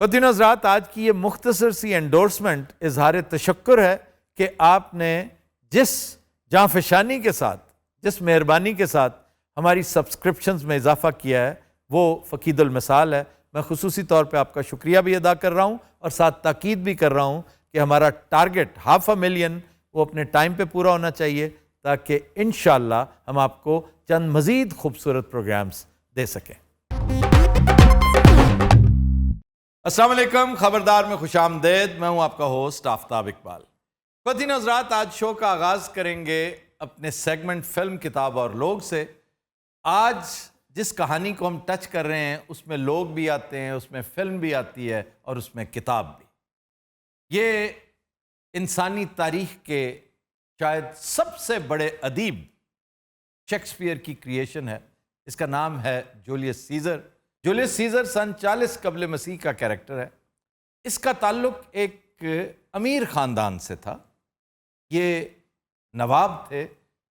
ख़वातीन हज़रात, आज की ये मुख्तसर सी एंडोर्समेंट इजहार तशक्कुर है कि आपने जिस जाँफशानी के साथ, जिस मेहरबानी के साथ हमारी सब्सक्रिप्शंस में इजाफ़ा किया है वो फ़कीदुल मिसाल है। मैं खुसूसी तौर पे आपका शुक्रिया भी अदा कर रहा हूँ और साथ ताकीद भी कर रहा हूँ कि हमारा टारगेट 500,000 वो अपने टाइम पे पूरा होना चाहिए ताकि इंशाअल्लाह हम आपको चंद मज़ीद खूबसूरत प्रोग्राम्स दे सकें। अस्सलाम वालेकुम, खबरदार में खुशामदेद। मैं हूँ आपका होस्ट आफ्ताब इकबाल। ख़वातीन हज़रात, आज शो का आगाज़ करेंगे अपने सेगमेंट फ़िल्म, किताब और लोग से। आज जिस कहानी को हम टच कर रहे हैं उसमें लोग भी आते हैं, उसमें फ़िल्म भी आती है और उसमें किताब भी। ये इंसानी तारीख़ के शायद सबसे बड़े अदीब शेक्सपियर की क्रिएशन है। इसका नाम है जूलियस सीज़र। जूलियस सीज़र सन 40 कबल मसीह का कैरेक्टर है। इसका ताल्लुक एक अमीर ख़ानदान से था। ये नवाब थे,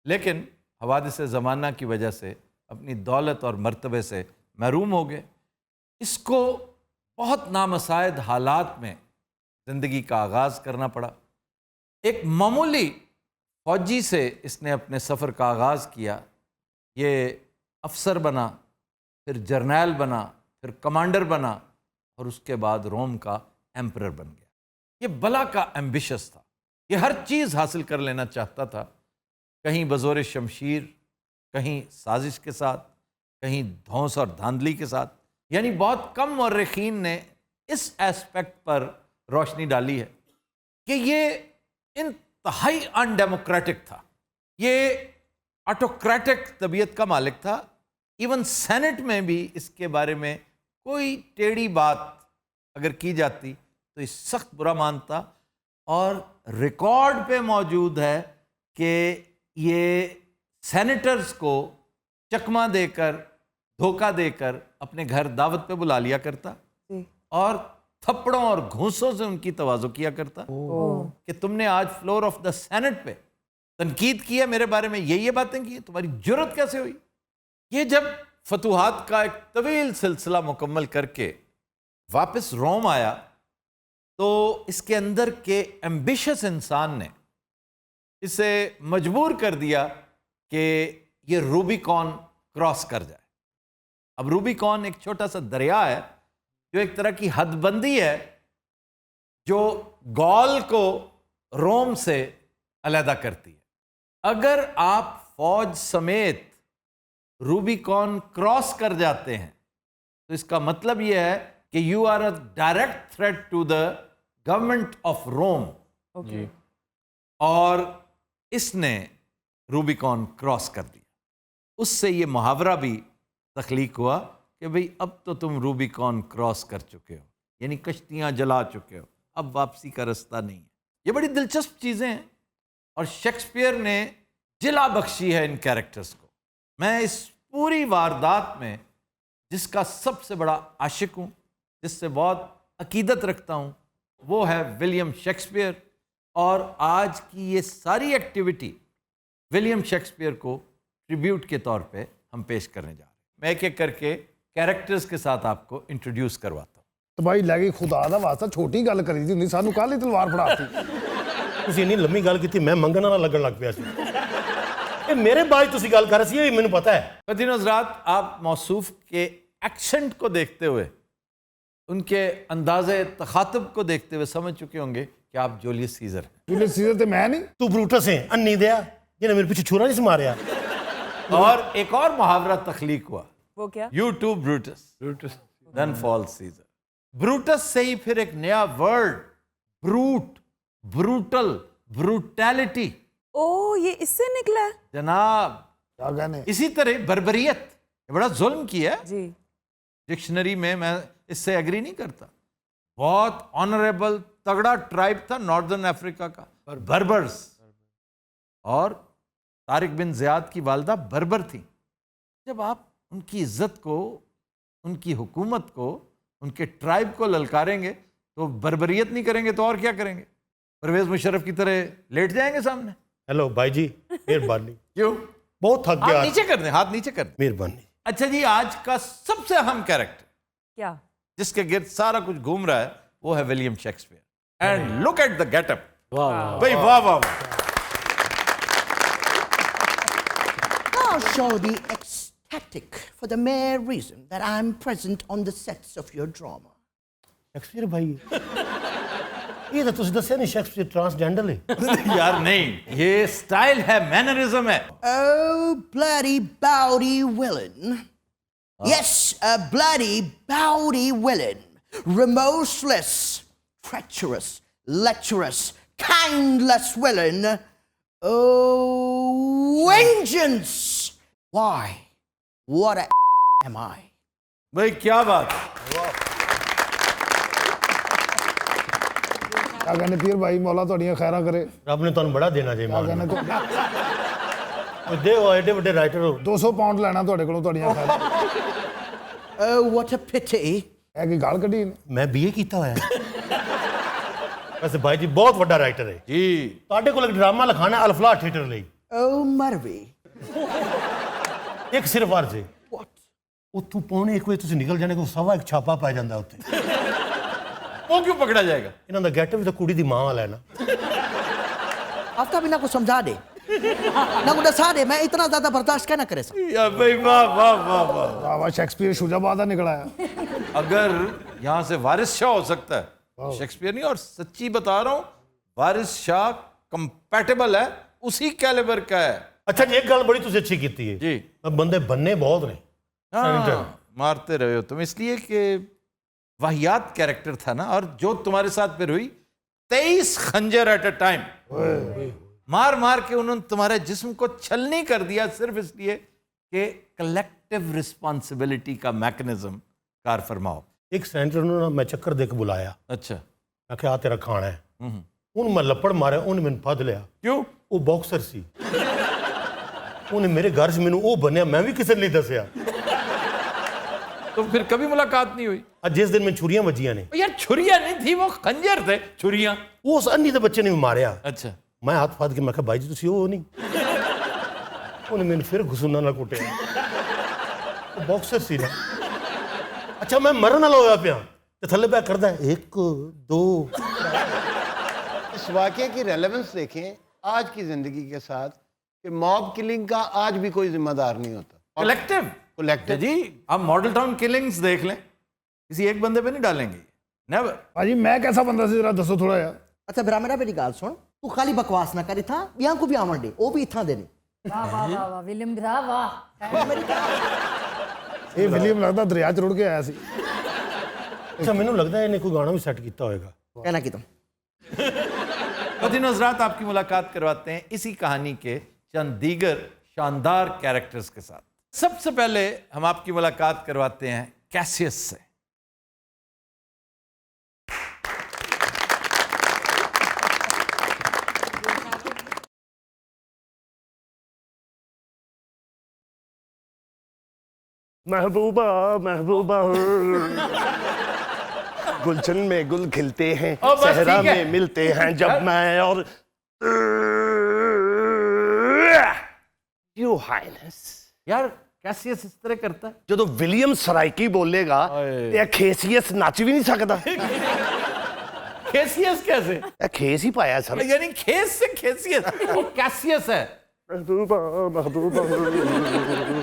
लेकिन हवादिस ज़माना की वजह से अपनी दौलत और मर्तबे से महरूम हो गए। इसको बहुत नामसायद हालात में ज़िंदगी का आगाज़ करना पड़ा। एक मामूली फ़ौजी से इसने अपने सफ़र का आगाज़ किया। ये अफसर बना, फिर जर्नैल बना, फिर कमांडर बना और उसके बाद रोम का एम्परर बन गया। ये बला का एम्बिशस था, ये हर चीज़ हासिल कर लेना चाहता था, कहीं बज़ोर शमशीर, कहीं साजिश के साथ, कहीं धौंस और धांधली के साथ। यानी बहुत कम मौर्रिखीन ने इस एस्पेक्ट पर रोशनी डाली है कि ये इंतहाई अनडेमोक्रेटिक था, ये ऑटोक्रेटिक तबीयत का मालिक था। इवन सेनेट में भी इसके बारे में कोई टेढ़ी बात अगर की जाती तो ये सख्त बुरा मानता। और रिकॉर्ड पे मौजूद है कि ये सेनेटर्स को चकमा देकर, धोखा देकर अपने घर दावत पे बुला लिया करता और थप्पड़ों और घूंसों से उनकी तवाज़ो किया करता कि तुमने आज फ्लोर ऑफ द सेनेट पे तनकीद किया, मेरे बारे में ये बातें की, तुम्हारी जुर्रत कैसे हुई। ये जब फतूहात का एक तवील सिलसिला मुकम्मल करके वापस रोम आया तो इसके अंदर के एम्बिशियस इंसान ने इसे मजबूर कर दिया कि ये रूबिकॉन क्रॉस कर जाए। अब रूबिकॉन एक छोटा सा दरिया है जो एक तरह की हदबंदी है जो गौल को रोम से अलहदा करती है। अगर आप फौज समेत रूबिकॉन क्रॉस कर जाते हैं तो इसका मतलब यह है कि you are a direct threat to the government of Rome. और इसने रूबिकॉन क्रॉस कर दिया। उससे ये मुहावरा भी तख्लीक हुआ कि भाई अब तो तुम रूबिकॉन क्रॉस कर चुके हो, यानी कश्तियां जला चुके हो, अब वापसी का रास्ता नहीं है। ये बड़ी दिलचस्प चीज़ें हैं और शेक्सपियर ने जिला बख्शी है इन कैरेक्टर्स को। मैं इस पूरी वारदात में जिसका सबसे बड़ा आशिक हूँ, जिससे बहुत अकीदत रखता हूँ, वो है विलियम शेक्सपियर। और आज की ये सारी एक्टिविटी विलियम शेक्सपियर को ट्रिब्यूट के तौर पे हम पेश करने जा रहे हैं। मैं एक एक करके कैरेक्टर्स के साथ आपको इंट्रोड्यूस करवाता हूँ। तो भाई लैगी खुदा दा वास्ता छोटी गल करी दी हुंदी, सानू काहली तलवार फड़ाती। ਤੁਸੀਂ ਇੰਨੀ ਲੰਮੀ ਗੱਲ ਕੀਤੀ, ਮੈਂ ਮੰਗਣ ਵਾਲਾ ਲੱਗਣ ਲੱਗ ਪਿਆ ਸੀ। ਇਹ ਮੇਰੇ ਬਾਅਦ ਤੁਸੀਂ ਗੱਲ ਕਰ ਰਹੇ ਸੀ, ਇਹ ਮੈਨੂੰ ਪਤਾ है। ख़वातीन हज़रात, आप मौसूफ के एक्सेंट को देखते हुए, उनके अंदाज़े तखातुब को देखते हुए समझ चुके होंगे कि आप जूलियस सीज़र हैं। जूलियस सीज़र तो मैं नहीं, तू ब्रूटस है, अन्नी दिया जिन्हें मेरे पीछे छुरा नहीं मारिया। और एक और मुहावरा तख्लीक हुआ, वो क्या? You too Brutus then falls Caesar. Brutus से ही फिर एक नया वर्ड ब्रूट, ब्रूटल, ब्रूटैलिटी। ओ, ये इससे निकला है जनाब। क्या कहने। इसी तरह बर्बरियत, ये बड़ा जुल्म किया है। जी। डिक्शनरी में मैं इससे एग्री नहीं करता। बहुत ऑनरेबल तगड़ा ट्राइब था नॉर्दर्न अफ्रीका का, बर्बर्स। और तारिक बिन ज़ियाद की वालदा बर्बर थी। जब आप उनकी इज्जत को, उनकी हुकूमत को, उनके ट्राइब को ललकारेंगे तो बर्बरियत नहीं करेंगे तो और क्या करेंगे? परवेज मुशर्रफ की तरह लेट जाएंगे सामने। हेलो भाई जी, मेहरबानी। क्यों? बहुत थक गया। हाथ नीचे कर दें, हाथ नीचे कर दें। मेहरबानी। अच्छा जी, आज का सबसे अहम कैरेक्टर क्या? जिसके गिर्द सारा कुछ घूम रहा है, वो है William Shakespeare. And look at the getup. भाई वाह वाह वाह। I'll show the ecstatic for the mere reason that I'm present on the sets of your drama. Shakespeare भाई ये तो तुझे दस्या नहीं शेक्सपियर ट्रांसजेंडर है। यार नहीं, ये स्टाइल है, मैनरिज्म है। Oh, bloody bowdy villain. Yes, a bloody bowdy villain. Remorseless, treacherous, lecherous, kindless villain. Oh, vengeance! Why? What a am I? भाई क्या बात है। क्या कहने पीर भाई, मौला ਤੁਹਾਡੀਆਂ ਖੈਰਾਂ ਕਰੇ। रब ने तुहानू बड़ा देना चाहिए क्या मान कहने तो दे हो एडे बड़े राइटर हो 200 ਪਾਉਂਡ ਲੈਣਾ ਤੁਹਾਡੇ ਕੋਲੋਂ ਤੁਹਾਡੀਆਂ ਖੈਰਾਂ। Oh, what a pity. ਇਹ ਕੀ ਗਾਲ ਕੱਢੀ ਇਹਨੇ? मैं बीए कीता होया है। वैसे भाई जी बहुत बड़ा राइटर है जी। ਤੁਹਾਡੇ ਕੋਲ ਇੱਕ ਡਰਾਮਾ ਲਿਖਾਣਾ ਅਲਫਲਾ ਥੀਏਟਰ ਲਈ Oh, Marvi. ਇੱਕ ਸਿਰਫ ਅਰਜ਼ ਹੈ What? ਉੱਥੋਂ ਪੌਣੇ 1 ਵਜੇ ਤੁਸੀਂ ਨਿਕਲ ਜਾਣੇ ਕੋ ਸਵਾ ਇੱਕ ਛਾਪਾ ਪੈ ਜਾਂਦਾ ਉੱਤੇ वो क्यों पकड़ा जाएगा? ਇਹਨਾਂ ਦਾ ਗੈਟ ਵੀ ਤਾਂ ਕੁੜੀ ਦੀ ਮਾਂ ਵਾਲਾ ਹੈ ना आफ्ता भी ना को समझा दे ना को दसा दे, मैं इतना ज्यादा बर्दाश्त क्या ना करे सर। या भाई वाह वाह वाह वाह। ਵਾਹ ਵਾਹ, ਸ਼ੇਕਸਪੀਅਰ ਸ਼ੁਜਾਬਾਦ ਦਾ ਨਿਕਲ ਆਇਆ। अगर यहाँ से वारिस शाह हो सकता है, शेक्सपियर नहीं। और सच्ची बता रहा हूँ, वारिस शाह कंपैटिबल है, उसी कैलिबर का है। अच्छा जी एक गल बड़ी तुझे अच्छी की है जी। अब बंदे बनने बहुत ने हाँ, मारते रहे हो तुम, इसलिए कि वाहियात कैरेक्टर था ना। और जो तुम्हारे साथ फिर हुई, 23 खंजर एट अ टाइम मार मार के उन्होंने तुम्हारे जिस्म को छलनी कर दिया, सिर्फ इसलिए कि कलेक्टिव रिस्पॉन्सिबिलिटी का मैकेनिज्म कार फरमाओ। एक सेंटर ने मैं चक्कर दे के बुलाया अच्छा। मैं क्या तेरा खाना है उन मैं लपड़ मारे उन्हें मैंने फद लिया क्यों? वो बॉक्सर सी उन्हें मेरे घर से मैंने वो बनया मैं भी किसी ने नहीं दसिया तो फिर कभी मुलाकात नहीं हुई? आज जिस दिन मैं छुरियां बजियां ने यार छुरियां नहीं थी, वो खंजर थे, छुरियां। वो उस अन्नी दे बच्चे ने भी मारिया अच्छा। मैं हाथ फाद के मैं कहा भाई जी तुसी वो नहीं उन्हें मैंने फिर घुसुना ना कुटे वो बॉक्सर सी ना अच्छा मैं मरन वाला होया पिया ते थल्ले पे करदा 1 2 इस वाकये की रेलेवेंस देखें आज की जिंदगी के साथ कि मॉब किलिंग का आज भी कोई जिम्मेदार नहीं होता। कलेक्टिव कलेक्टिव जी। आप मॉडल टाउन किलिंग्स देख लें, किसी एक बंदे पे नहीं डालेंगे, नेवर। ਭਾਜੀ मैं कैसा बंदा सी जरा दसो थोड़ा यार। अच्छा भरा मेरा मेरी गाल सुन, तू खाली बकवास ना करी था, यहाँ को भी आवन दे, वो भी इतना देने। वाह वाह वाह वाह विलियम भरा वाह। ਇਹ ਵਿਲੀਅਮ ਲੱਗਦਾ ਦਰਿਆ ਚ ਰੁੜ ਕੇ ਆਇਆ ਸੀ। अच्छा मैंने लगता है इन्हें कोई गाना भी सेट किया होगा कहना कि तुम कथिन हजरात, आपकी मुलाकात करवाते हैं इसी कहानी के चंद दीगर शानदार कैरेक्टर्स के साथ। सबसे पहले हम आपकी मुलाकात करवाते हैं कैसियस से। महबूबा महबूबा गुलशन में गुल खिलते हैं, ओ, बस सहरा ठीक है। में मिलते हैं जब मैं और यू हाइनेस। यार कैसियस इस तरह करता है। ਜਦੋਂ ਵਿਲੀਅਮ ਸਰਾਈਕੀ ਬੋਲੇਗਾ ਓਏ। ਤੇ ਇਹ ਖੇਸੀਅਸ ਨੱਚ ਵੀ ਨਹੀਂ ਸਕਦਾ। कैसियस कैसे? ਇਹ ਖੇਸ ਹੀ ਪਾਇਆ ਸਰ। यानी खेस से खेसियस, वो कैसियस है। महबूबा महबूबा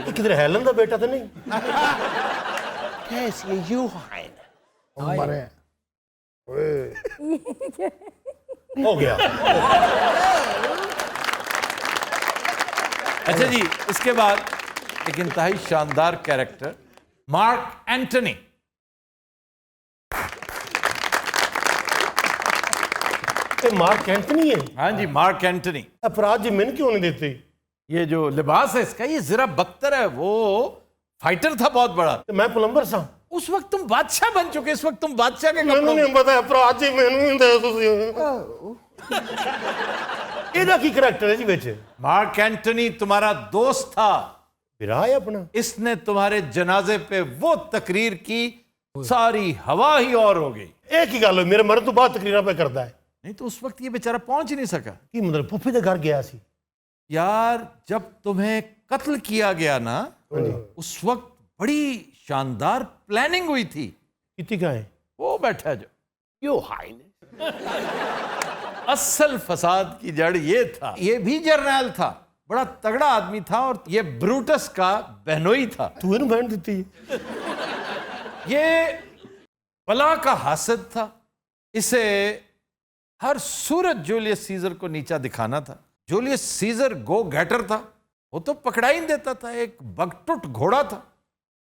ये किधर हेलन का बेटा तो नहीं कैसी यू हाइनेस। ਮਰੇ ਓਏ हो गया अच्छा जी, इसके बाद एक इंतहाई शानदार कैरेक्टर मार्क एंटनी। ये मार्क एंटनी है हाँ जी, मार्क एंटनी। अपराध जी मैंने क्यों नहीं देते ये जो लिबास है इसका, ये जरा बख्तर है, वो फाइटर था बहुत बड़ा। तो मैं प्लम्बर सा उस वक्त तुम बादशाह बन चुके, इस वक्त तुम बादशाह के मैंने कपड़ों नहीं पता अपराध जी मैंने नहीं दे तुसी ਇਹਦਾ ਕੀ ਕਰੈਕਟਰ ਹੈ ਜੀ ਵਿੱਚ मार्क एंटनी तुम्हारा दोस्त था, ਵਿਰਾ ਹੈ ਆਪਣਾ इसने तुम्हारे जनाजे पे वो तकरीर की, सारी हवा ही और हो गई। ਇਹ ਕੀ ਗੱਲ ਹੋਈ ਮੇਰੇ ਮਰਨ ਤੋਂ ਬਾਅਦ ਤਕਰੀਰਾਂ ਪੇ ਕਰਦਾ ਹੈ नहीं तो उस वक्त ये बेचारा पहुंच ही नहीं सका। ਕੀ ਮਤਲਬ ਫੁੱਫੀ ਦੇ ਘਰ ਗਿਆ ਸੀ यार जब तुम्हें कत्ल किया गया ना, उस वक्त बड़ी शानदार प्लानिंग हुई थी। कितनी का है? वो बैठा है जो। यो हाइनेस। असल फसाद की जड़ ये था, ये भी जर्नैल था, बड़ा तगड़ा आदमी था, और ये ब्रूटस का बहनोई था। तू इन बैंड देती है। ये बला का हासद था, इसे हर सूरत जूलियस सीजर को नीचा दिखाना था। जूलियस सीजर गो गेटर था, वो तो पकड़ा ही नहीं देता था, एक बगटुट घोड़ा था।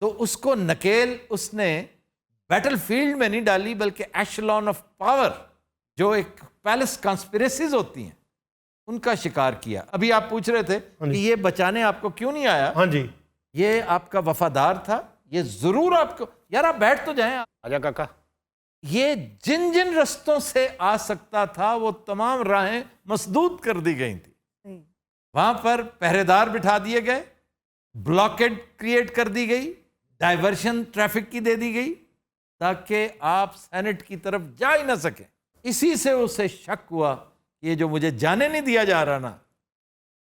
तो उसको नकेल उसने बैटलफील्ड में नहीं डाली, बल्कि एशलॉन ऑफ पावर, जो एक पैलेस कॉन्स्पिरेसीज होती हैं, उनका शिकार किया। अभी आप पूछ रहे थे कि ये बचाने आपको क्यों नहीं आया। हाँ जी, ये आपका वफादार था, ये जरूर आपको, यार आप बैठ तो जाएं। आजा काका। ये जिन जिन रस्तों से आ सकता था वो तमाम राहें मसदूद कर दी गई थी। वहां पर पहरेदार बिठा दिए गए, ब्लॉकेड क्रिएट कर दी गई, डाइवर्शन ट्रैफिक की दे दी गई, ताकि आप सेनेट की तरफ जा ही ना सके। इसी से उसे शक हुआ कि ये जो मुझे जाने नहीं दिया जा रहा ना,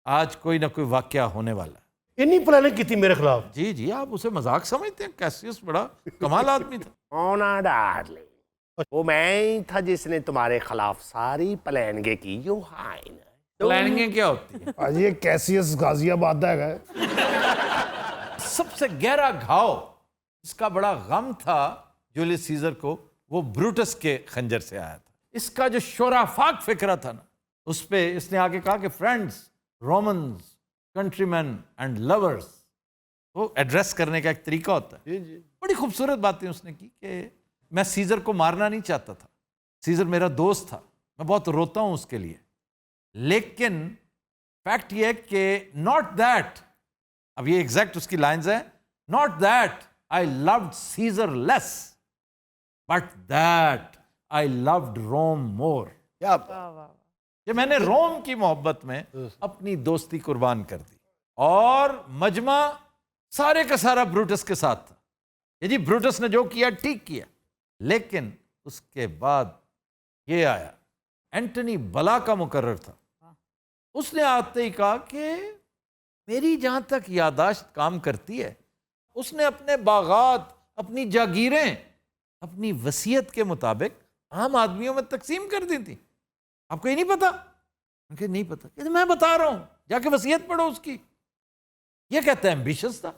आज कोई ना कोई वाकया होने वाला है। इन्हीं प्लानिंग की थी मेरे खिलाफ। जी जी, आप उसे मजाक समझते हैं? कैसियस बड़ा कमाल आदमी था। ओना डार्लिंग, वो मैं ही था जिसने तुम्हारे खिलाफ सारी प्लानिंग की। यो हाइनेस। प्लानिंग क्या होती है? आज ये कैसियस गाजियाबाद का है। सबसे गहरा घाव इसका बड़ा गम था जूलियस सीजर को, वो ब्रूटस के खंजर से आया था। इसका जो शोराफाक फिक्रा था ना, उस पे इसने आगे कहा कि friends, Romans, countryman and lovers, वो एड्रेस करने का एक तरीका होता है। बड़ी खूबसूरत बातें उसने की कि मैं सीजर को मारना नहीं चाहता था, सीजर मेरा दोस्त था, मैं बहुत रोता हूं उसके लिए, लेकिन फैक्ट ये कि नॉट दैट, अब ये एग्जैक्ट उसकी लाइंस है, not that I loved Caesar less, but that I loved Rome more. कि मैंने रोम की मोहब्बत में अपनी दोस्ती कुर्बान कर दी। और मजमा सारे का सारा ब्रूटस के साथ था। ये जी ब्रूटस ने जो किया ठीक किया, लेकिन उसके बाद ये आया, एंटनी बला का मुकर्रर था। उसने आते ही कहा कि मेरी जहां तक यादाश्त काम करती है, उसने अपने बागात, अपनी जागीरें अपनी वसीयत के मुताबिक आम आदमियों में तकसीम कर दी थी। आपको ये नहीं पता? उनके नहीं पता। कहते मैं बता रहा हूं, जाके वसीयत पढ़ो उसकी। ये कहता है एम्बिशियस था।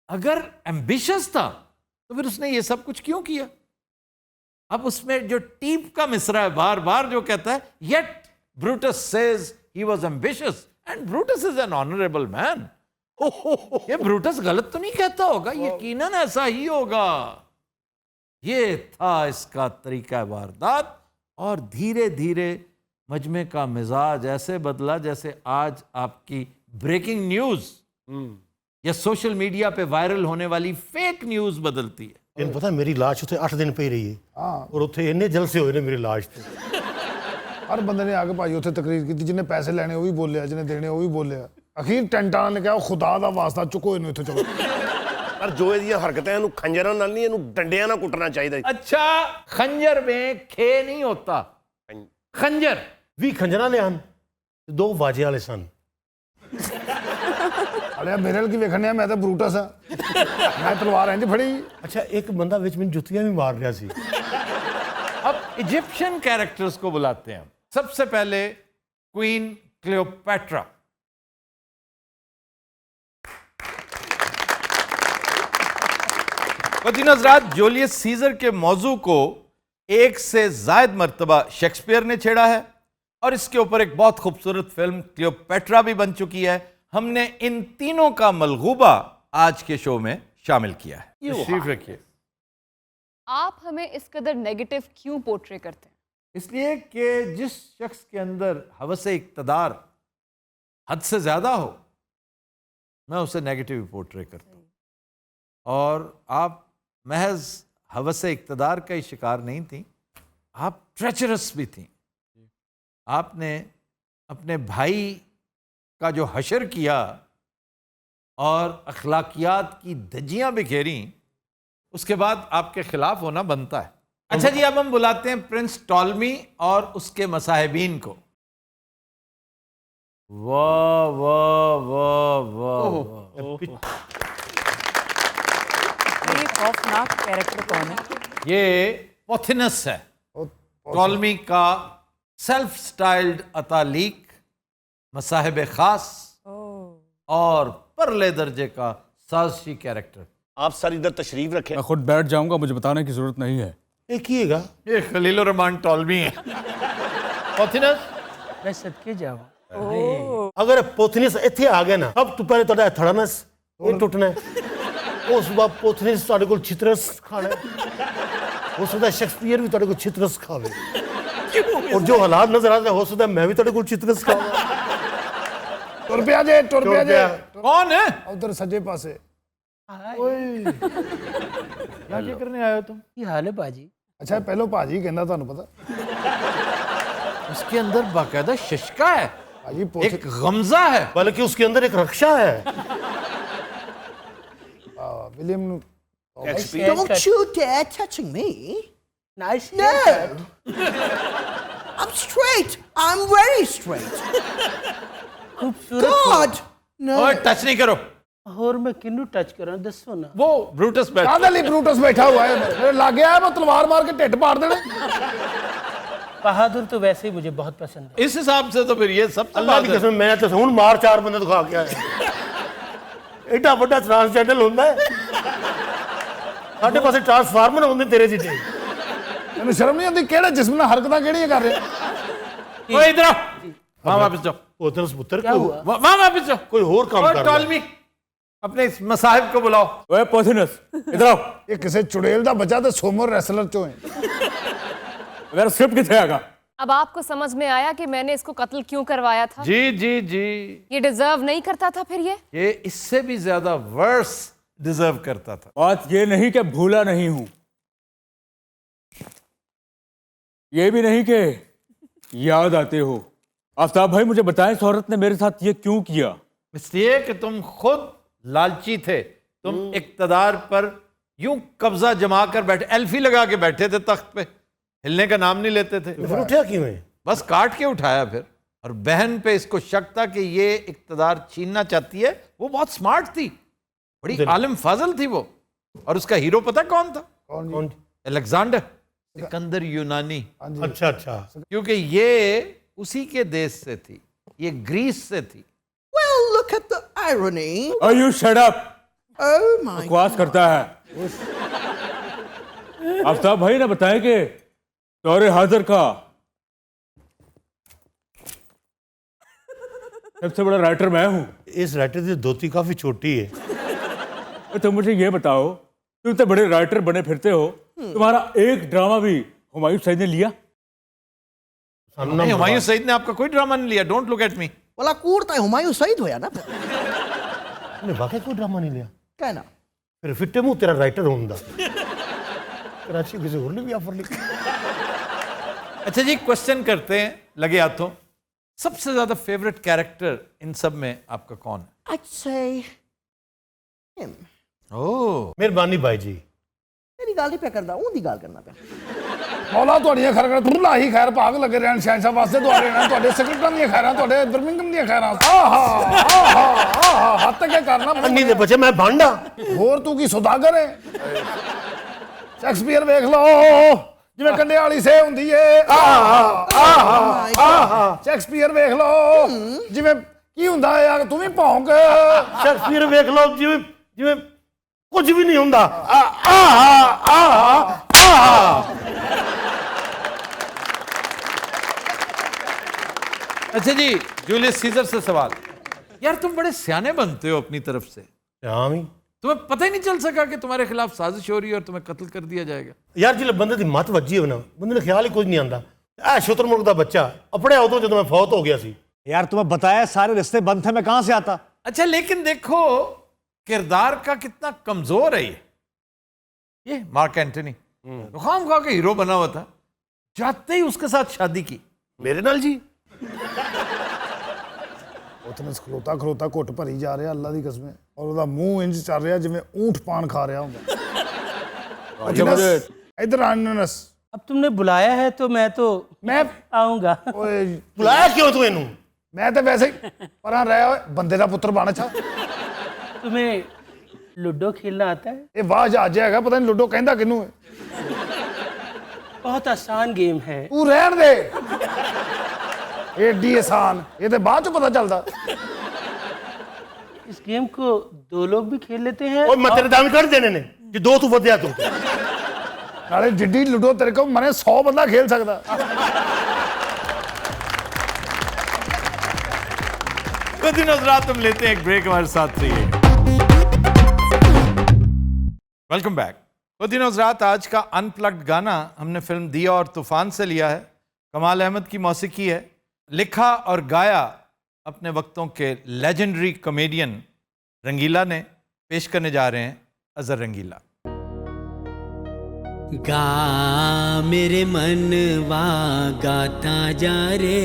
अगर एम्बिशियस था तो फिर उसने ये सब कुछ क्यों किया? अब उसमें जो टीप का मिसरा है बार बार जो कहता है, yet Brutus says he was ambitious and Brutus is an honourable man. ये ब्रूटस गलत तो नहीं कहता होगा, यकीनन ऐसा ही होगा। ये था इसका तरीका वारदात। और धीरे धीरे मजमे का मिजाज ऐसे बदला जैसे आज आपकी ब्रेकिंग न्यूज या सोशल मीडिया पे वायरल होने वाली फेक न्यूज बदलती है। इन पता है, मेरी लाश उत्थे 8 दिन पई रही है। और उत्थे इन्ने जलसे होए ने मेरी लाश ते। हर बंदे ने आके भाई उत्थे तकरीर की, जिन्हें पैसे लेने वो भी बोलिया, जिन्हें देने वो भी बोलिया। अखीर टेंटां ने कहा खुदा दा वास्ता चुको इन्हें इत्थे चलो। पर जो ਇਹਦੀਆਂ ਹਰਕਤਾਂ ਇਹਨੂੰ ਖੰਜਰਾਂ ਨਾਲ ਨਹੀਂ, ਇਹਨੂੰ ਡੰਡਿਆਂ ਨਾਲ ਕੁੱਟਣਾ ਚਾਹੀਦਾ। अच्छा, खंजर में खे नहीं होता, खंजर भी खंजरा ले आन, 2 बाजे वाले सन। अरे मेरे की वेखने मैं तो ब्रूटस हाँ, मैं तलवार इंज फड़ी। अच्छा, एक बंदा विच मैनूं जुत्तियां भी मार रहा सी। अब इजिप्शियन कैरेक्टर्स को बुलाते हैं। सबसे पहले क्वीन क्लियोपैट्रा। वतीन हज़रात, जूलियस सीजर के मौजू को एक से जायद मरतबा शेक्सपियर ने छेड़ा है और इसके ऊपर एक बहुत खूबसूरत फिल्म क्लियोपैट्रा भी बन चुकी है। हमने इन तीनों का मलगूबा आज के शो में शामिल किया है। तशरीफ रखिए। आप हमें इस कदर नेगेटिव क्यों पोर्ट्रे करते हैं? इसलिए कि जिस शख्स के अंदर हवस इक़्तिदार हद से ज़्यादा हो, मैं उसे नेगेटिव पोर्ट्रे करता हूँ। और आप महज हवस इक़्तिदार का ही शिकार नहीं थी, आप ट्रेचरस भी थी। आपने अपने भाई का जो हशर किया और अखलाकियात की धज्जियां बिखेरी, उसके बाद आपके खिलाफ होना बनता है। अच्छा जी, अब हम बुलाते हैं प्रिंस टॉलमी और उसके मसाहिबीन को। वाह वाह वाह वाह। ये खौफनाक कैरेक्टर कौन है? ये पोथिनस है, टॉलमी का सेल्फ स्टाइल्ड अतालीक, मसाहिब खास और परले दर्जे का साजिशी कैरेक्टर। आप सर इधर तशरीफ रखें। मैं खुद बैठ जाऊंगा, मुझे बताने की जरूरत नहीं है। एक ही हैगा। ये खलील रहमान टॉलमी है। पोथिनस मैं सदके जाऊं। अगर पोथनिस ਇੱਥੇ ਆ ਗਿਆ ਨਾ, अब तू पहले ਤੁਹਾਡਾ ਥੜਨਸ ਉਹ ਟੁੱਟਣਾ ਹੈ, ਉਸ ਤੋਂ ਬਾਅਦ पोथनिस ਤੁਹਾਡੇ ਕੋਲ ਛਿਤਰਸ ਖਾਣਾ ਹੈ, ਉਸ ਤੋਂ ਬਾਅਦ ਸ਼ੇਕਸਪੀਅਰ ਵੀ ਤੁਹਾਡੇ ਕੋਲ ਛਿਤਰਸ ਖਾਵੇ, और जो हालात नजर आते हैं हो सकता है मैं भी ਤੁਹਾਡੇ ਕੋਲ ਛਿਤਰਸ ਖਾਵਾਂ। टुर पिया जे टुर पिया जे कौन है? उधर सज्जे पासे। क्या करने आए हो तुम? ਕੀ ਹਾਲ ਹੈ ਬਾਜੀ? अच्छा पहलो भाजी कहना ਤੁਹਾਨੂੰ पता उसके अंदर बाकायदा शशका है, भाजी एक गमजा है। बल्कि उसके अंदर एक रक्षा है। William Don't you dare touching me. Nice No. I'm straight. I'm very straight. खूबसूरत God. No. ओए टच नहीं करो। ਹੋਰ ਮੈਂ ਕਿਹਨੂੰ ਟੱਚ ਕਰਾਂ ਦੱਸੋ ਨਾ। वो ब्रूटस बैठ कादे लिए ब्रूटस बैठा हुआ है, मेरे लागे आया मैं तलवार मार के ढिड फाड़ देने। बहादुर तो वैसे ही मुझे बहुत पसंद है। इस हिसाब से तो फिर ये सब अल्लाह की कसम मैं तो हुन मार 4 बंदे दिखा के आया। एडा बड़ा ट्रांसजेंडर होंदा है, ਸਾਡੇ ਪਾਸੇ ट्रांसफार्मर ਹੁੰਦੇ ਤੇਰੇ ਜਿੱਤੇ। ਤੈਨੂੰ ਸ਼ਰਮ ਨਹੀਂ ਆਉਂਦੀ? ਕਿਹੜੇ ਜਿਸਮ ਨਾਲ ਹਰਕਤਾਂ ਕਿਹੜੀਆਂ ਕਰ ਰਹੇ? ओए इधर आओ, वहां वापस जाओ, पोथनस पुत्र क्या हुआ? वहां वापस जाओ। कोई और काम ओए कर रहा है। टॉलमी, अपने इस मसाहिब को बुलाओ। ओए पोथिनस, इधर आओ। ਇਹ ਕਿਸੇ ਚੁੜੇਲ ਦਾ ਬੱਚਾ ਤੇ ਸੋਮਰ ਰੈਸਲਰ ਚੋਂ ਹੈ। मेरा स्क्रिप्ट किथे आगा? अब आपको समझ में आया कि मैंने इसको कत्ल क्यों करवाया था? जी जी जी, ये डिजर्व नहीं करता था फिर ये इससे भी ज्यादा वर्स डिजर्व करता था। बात ये नहीं कि भूला नहीं हूं, ये भी नहीं कि याद आते हो। आफ्ताब भाई मुझे बताएं, इस औरत ने मेरे साथ ये क्यों किया? इसलिए कि तुम खुद लालची थे, तुम इक्तदार पर यूं कब्जा जमा कर बैठे, एल्फी लगा के बैठे थे तख्त पे, हिलने का नाम नहीं लेते थे। फिर उठा क्यों है? बस काट के उठाया फिर। और बहन पे इसको शक था कि ये इक्तदार छीनना चाहती है। वो बहुत स्मार्ट थी, बड़ी आलिम फाजल थी वो। और उसका हीरो पता कौन था? कौन? अलेक्जेंडर सिकंदर यूनानी। अच्छा अच्छा। क्योंकि ये उसी के देश से थी, ये ग्रीस से थी। Well, look at the irony. Oh, you shut up! Oh my. बकवास करता है। आफ्ताब भाई ने बताया कि दौरे हाजिर का सबसे बड़ा राइटर मैं हूं। इस राइटर की धोती काफी छोटी है। तो मुझे ये बताओ, तुम तो बड़े राइटर बने फिरते हो, तुम्हारा एक ड्रामा भी हुमायूं सईद ने लिया? नहीं, हुमायूं सईद ने आपका कोई ड्रामा नहीं लिया। Don't look at me. वाला कूड़ता है हुमायूं सईद होया ना। ने वाकई कोई ड्रामा नहीं लिया? कहना फिर फिट्टे मुंह तेरा राइटर होंदा। कराची किसी और ने भी ऑफर लिखा। अच्छा जी, क्वेश्चन करते हैं लगे हाथों। सबसे ज्यादा फेवरेट कैरेक्टर इन सब में आपका कौन है? I'd say him. ओह, मेहरबानी भाई जी। तेरी गाल नहीं पे करदा, उंदी गाल करना पे। ਮੌਲਾ ਤੁਹਾਡੀਆਂ ਖੈਰਾਂ ਤੂੰ ਲਾਹੀ ਖੈਰ ਭਾਗ ਲੱਗੇ ਰਹਿਣ ਸ਼ਹਿਨशाह ਵਾਸਤੇ ਤੁਹਾਡੇ ਨਾਲ, ਤੁਹਾਡੇ ਸਕ੍ਰਿਪਟਾਂ ਦੀਆਂ ਖੈਰਾਂ, ਤੁਹਾਡੇ ਬਰਮਿੰਗਮ ਦੀਆਂ ਖੈਰਾਂ। ਆਹਾ ਆਹਾ ਆਹਾ ਹੱਥ ਕੇ ਕਰਨਾ। अन्नी दे बच्चे मैं भांडा। ਹੋਰ ਤੂੰ ਕੀ ਸੁਦਾਗਰ ਹੈ? ਸ਼ੇਕਸਪੀਅਰ ਵੇਖ ਲਓ, ਜਿਵੇਂ ਕੰਡੇ ਵਾਲੀ ਸੇ ਹੁੰਦੀ ਏ। ਆਹਾ ਆਹਾ ਆਹਾ ਸ਼ੇਕਸਪੀਅਰ ਵੇਖ ਲਓ, ਜਿਵੇਂ ਕੀ ਹੁੰਦਾ ਹੈ ਯਾਰ, ਤੂੰ ਵੀ ਭੌਂਕ। शेक्सपियर वेख लो, जिवें जिवें कुछ भी नहीं हुंदा। आहा आहा आहा। अच्छा जी, जूलियस सीजर से सवाल। यार तुम बड़े सियाने बनते हो अपनी तरफ से, हाँ भी तुम्हें पता ही नहीं चल सका कि तुम्हारे खिलाफ साजिश हो रही है और तुम्हें कत्ल कर दिया जाएगा। यार जिस बंदे की मत वजी हो ना, बंदे ने ख्याल ही कुछ नहीं आंदा। ए शुतुरमुर्ग दा बच्चा अपने उदों जदों मैं फौत हो गया सी। यार तुम्हें बताया सारे रिश्ते बंद थे, मैं कहां से आता? अच्छा, लेकिन देखो किरदार का कितना कमजोर है ये मार्क एंटनी। खाम खा के हीरो बना हुआ था, जाते ही उसके साथ शादी की। मेरे नाल जी ਉਤਨੇ ਖਲੋਤਾ ਖਲੋਤਾ ਘੁੱਟ ਭਰੀ ਜਾ ਰਿਹਾ ਅੱਲਾ ਦੀ ਕਸਮ, ਔਰ ਉਹਦਾ ਮੂੰਹ ਇੰਜ ਚੱਲ ਰਿਹਾ ਜਿਵੇਂ ਊਂਠ ਪਾਨ ਖਾ ਰਿਹਾ ਹੁੰਦਾ। इधर आनस। अब तुमने बुलाया है तो मैं आऊंगा। ओए बुलाया क्यों तू इनू? मैं तो वैसे ही परां रहा होए बंदे दा पुत्र बन। अच्छा तुम्हें लूडो खेलना आता है? ये वाह जहाज हैगा, पता नहीं लूडो कहंदा किनू है। बहुत आसान गेम है। तू रहन दे, एडी आसान, ये तो बाद च पता चलता। इस गेम को दो लोग भी खेल लेते हैं। ओए मैं तेरे दाम कर देने ने कि दो तू वधिया तू। नाले जिड्डी लूडो तेरे को मने 100 बंदा खेल सकता। कुछ दिन हजरात हम लेते हैं एक ब्रेक, हमारे साथ रहिए। Welcome back. कुछ दिन हजरात, आज का अनप्लग्ड गाना हमने फिल्म दिया और तूफान से लिया है। कमाल अहमद की मौसीकी है, लिखा और गाया अपने वक्तों के लेजेंडरी कॉमेडियन रंगीला ने। पेश करने जा रहे हैं अजहर रंगीला। गा मेरे मनवा गाता जा रे,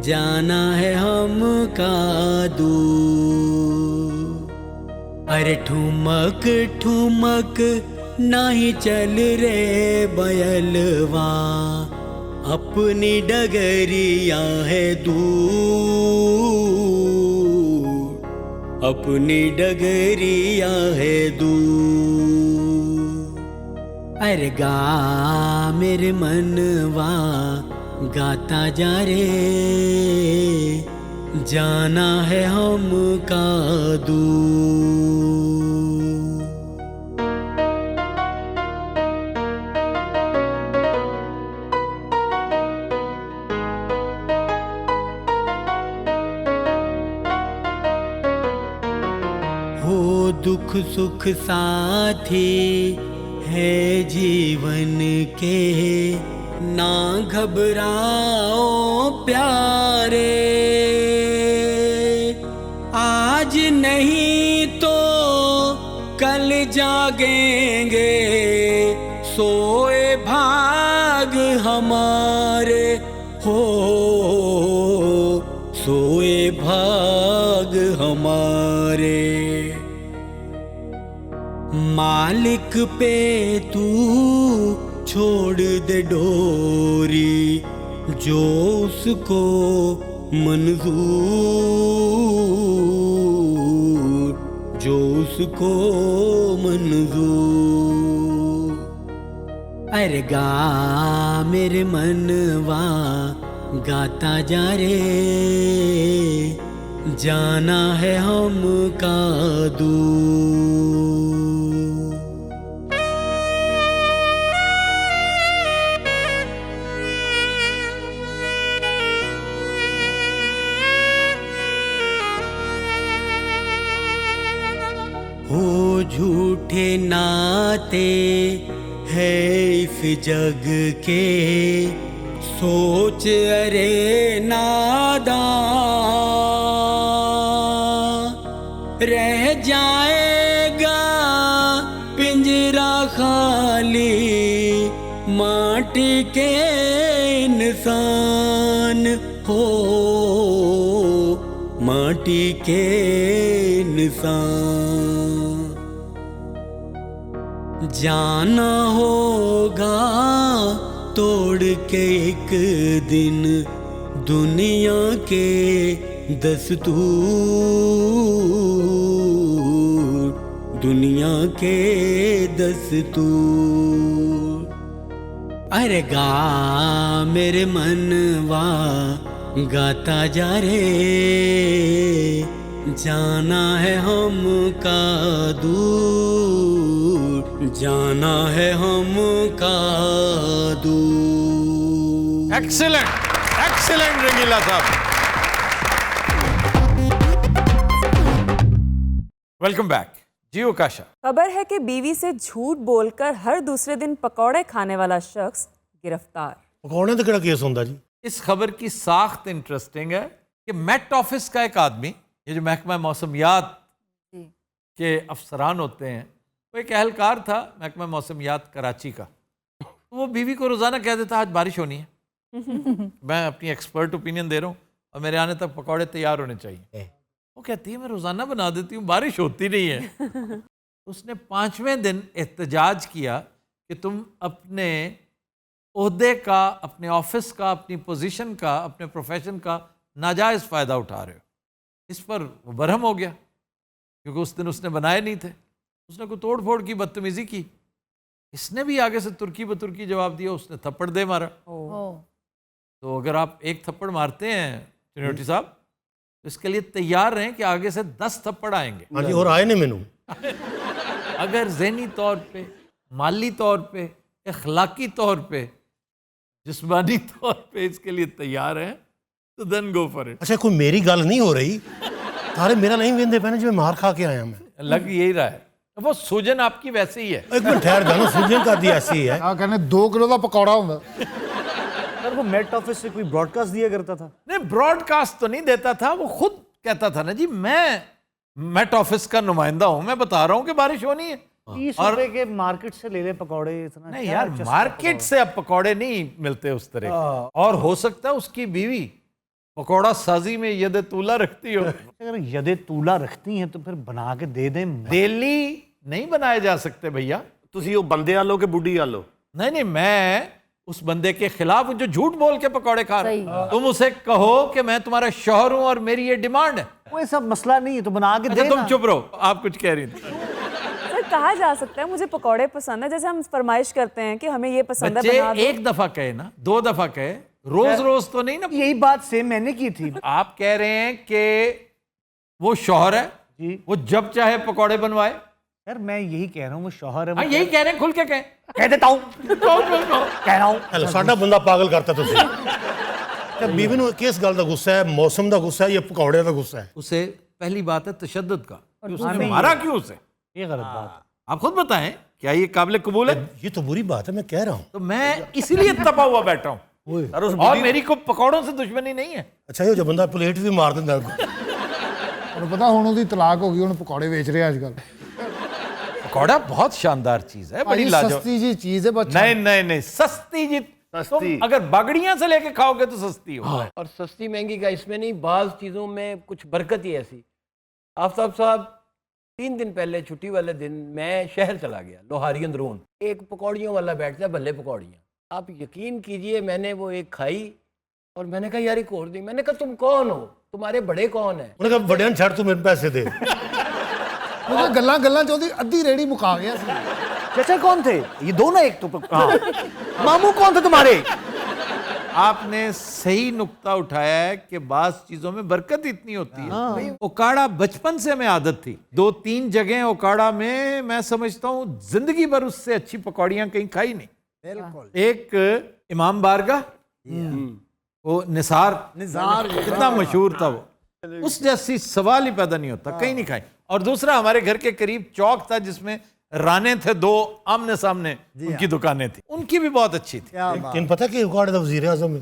जाना है हमका दूर। अरे ठुमक ठुमक नहीं चल रे बयलवा, अपनी डगरिया है दूर, अपनी डगरिया है दूर। अरे गा मेरे मनवा गाता जा रे, जाना है हमका दूर। हो दुख सुख साथी है जीवन के, ना घबराओ प्यारे। आज नहीं तो कल जागेंगे, सोए भाग हमारे हो, सोए भाग हमारे। मालिक पे तू छोड़ दे डोरी, जो उसको मंजूर, जो उसको मंजूर। अरे गा मेरे मनवा गाता जा रे, जाना है हमका दूर। हो झूठे नाते है इस जग के, सोच अरे नादान। रह जाएगा पिंजरा खाली, माटी के इंसान हो, माटी के इंसान। जाना होगा तोड़ के एक दिन दुनिया के दस्तूर, दुनिया के दस्तूर। अरे गा मेरे मनवा गाता जा रे, जाना है हमका दूर, जाना है हमका दूर। एक्सीलेंट, एक्सीलेंट रंगीला साहब। वेलकम बैक जी। ओकाशा, खबर है कि बीवी से झूठ बोलकर हर दूसरे दिन पकौड़े खाने वाला शख्स गिरफ्तार। पकौड़े तो केड़ा केस होंदा जी? इस खबर की साख्त इंटरेस्टिंग है कि मेट ऑफिस का एक आदमी, ये जो महकमा मौसमियात के अफसरान होते हैं, वो एक एहलकार था महकमा मौसमियात कराची का। तो वो बीवी को रोज़ाना कह देता आज बारिश होनी है। मैं अपनी एक्सपर्ट ओपिनियन दे रहा हूँ और मेरे आने तक पकौड़े तैयार होने चाहिए। वो कहती है मैं रोज़ाना बना देती हूँ, बारिश होती नहीं है। उसने 5वें दिन एहतजाज किया कि तुम अपने ओहदे का, अपने ऑफिस का, अपनी पोजीशन का, अपने प्रोफेशन का नाजायज़ फ़ायदा उठा रहे हो। इस पर वो बरहम हो गया क्योंकि उस दिन उसने बनाए नहीं थे। उसने कोई तोड़ फोड़ की, बदतमीज़ी की। इसने भी आगे से तुर्की बतुर्की जवाब दिया, उसने थप्पड़ दे मारा। तो अगर आप एक थप्पड़ मारते हैं चिन्होटी साहब, तो इसके लिए तैयार रहें कि आगे से 10 थप्पड़ आएंगे। हाँ जी, और आए नहीं मैनू। अगर ज़हनी तौर पे, माली तौर पे, अखलाकी तौर पे, जिस्मानी तौर पे इसके लिए तैयार हैं तो देन गो फॉर इट। अच्छा, कोई मेरी गल नहीं हो रही, सारे मेरा नहीं वेंदे पैने जो मार खा के आया मैं। लग यही रहा है, वो सूजन आपकी वैसे ही है। एक मिनट ठहर जाना, सूजन का दी ऐसी है। ਆ ਕਹਿੰਦੇ 2 ਕਿਲੋ ਦਾ ਪਕੌੜਾ ਹੁੰਦਾ। सर वो मेट ऑफिस से कोई ब्रॉडकास्ट दिया करता था? नहीं, ब्रॉडकास्ट तो नहीं देता था, वो खुद कहता था ना जी, मैं मेट ऑफिस का नुमाइंदा हूं, मैं बता रहा हूं कि बारिश होनी है। 30 रुपए के मार्केट से ले ले पकौड़े, इतना नहीं क्या यार, चस्का मार्केट से अब पकौड़े नहीं मिलते उस तरह के। और हो सकता है उसकी बीवी पकौड़ा साजी में यद तूला रखती हो। अगर यदे तूला रखती हैं तो फिर बना के दे दें। डेली नहीं बनाए जा सकते भैया। ਤੁਸੀਂ ਉਹ ਬੰਦੇ ਆਲੋ ਕਿ ਬੁੱਢੀ ਆਲੋ? नहीं नहीं, मैं उस बंदे के खिलाफ हूं जो झूठ बोल के पकौड़े खा रहा है। तुम उसे कहो कि मैं तुम्हारा शौहर हूं और मेरी ये डिमांड है। कोई सब मसला नहीं है तो बना के अच्छा, दे तुम ना। चुप रहो, आप कुछ कह रही थी। सर कहा जा सकता है मुझे पकौड़े पसंद है, जैसे हम फरमाइश करते हैं कि हमें ये पसंद है, बच्चे बना दो। एक दफा कहे ना, 2 दफा कहे, रोज रोज तो नहीं ना। यही बात सेम मैंने की थी। आप कह रहे हैं कि वो शौहर है जी, वो जब चाहे पकौड़े बनवाए। यार मैं यही कह रहा हूँ, वो शौहर है। हाँ, यही कह रहे हैं, खुल के कहें। कह देता हूँ, कह रहा हूँ। हेलो, साडा बंदा पागल करता तुसी। ते बीवी ਨੂੰ किस गल दा गुस्सा है? मौसम दा गुस्सा है या पकौड़े दा गुस्सा है? उसे पहली बात है तशद्दुद का, कि उसने नहीं, मारा क्यों उसे? ये गलत बात। आप खुद बताएं, क्या ये काबिल कबूल है? ये तो बुरी बात है, मैं कह रहा हूँ। तो मैं इसीलिए तपा हुआ बैठा हूँ, और मेरी को पकौड़ों से दुश्मनी नहीं है। अच्छा, ये जो बंदा प्लेट भी मार दिंदा है। ਤੁਹਾਨੂੰ ਪਤਾ ਹੁਣ ਉਹਦੀ ਤਲਾਕ ਹੋ ਗਈ, ਹੁਣ ਪਕੌੜੇ ਵੇਚ ਰਿਹਾ ਅੱਜਕੱਲ। पकौड़ा बहुत शानदार चीज है, बड़ी लाजवाब। सस्ती जी चीज है बच्चा। नहीं नहीं नहीं, सस्ती जी। सस्ती। तुम अगर बागड़ियां से लेके खाओगे तो सस्ती हो। और सस्ती महंगी का इसमें नहीं, बाज़ चीज़ों में कुछ बरकत ही ऐसी। आफ्ताब साहब, 3 दिन पहले छुट्टी वाले दिन मैं शहर चला गया, लोहारी अंदरून। एक पकौड़ियों वाला बैठता है, भल्ले पकौड़ियाँ। आप यकीन कीजिए, मैंने वो एक खाई और मैंने कहा यार एक और दी। मैंने कहा तुम कौन हो, तुम्हारे बड़े कौन है? उन्होंने कहा बड़े छड़, तू मेरे पैसे दे। ਉਹਦਾ ਗੱਲਾਂ ਗੱਲਾਂ ਚ ਉਹਦੀ ਅੱਧੀ ਰੇੜੀ ਮੁਕਾ ਗਿਆ ਸੀ। चाचा कौन थे ये दोनों? एक तो मामू कौन थे तुम्हारे? आपने सही नुक्ता उठाया है कि बाज़ चीजों में बरकत इतनी होती है। ओकाड़ा बचपन से हमें आदत थी, 2-3 जगह ओकाड़ा में मैं समझता हूँ जिंदगी भर उससे अच्छी पकौड़ियाँ कहीं खाई नहीं। एक इमाम बारगाह, वो निसार कितना मशहूर था वो, उस जैसी सवाल ही पैदा नहीं होता, कहीं नहीं खाई। और दूसरा हमारे घर के करीब चौक था जिसमें राने थे, 2 आमने सामने उनकी दुकानें थी, उनकी भी बहुत अच्छी थी। लेकिन पता कि उकाड़े दा वजीर आजम है।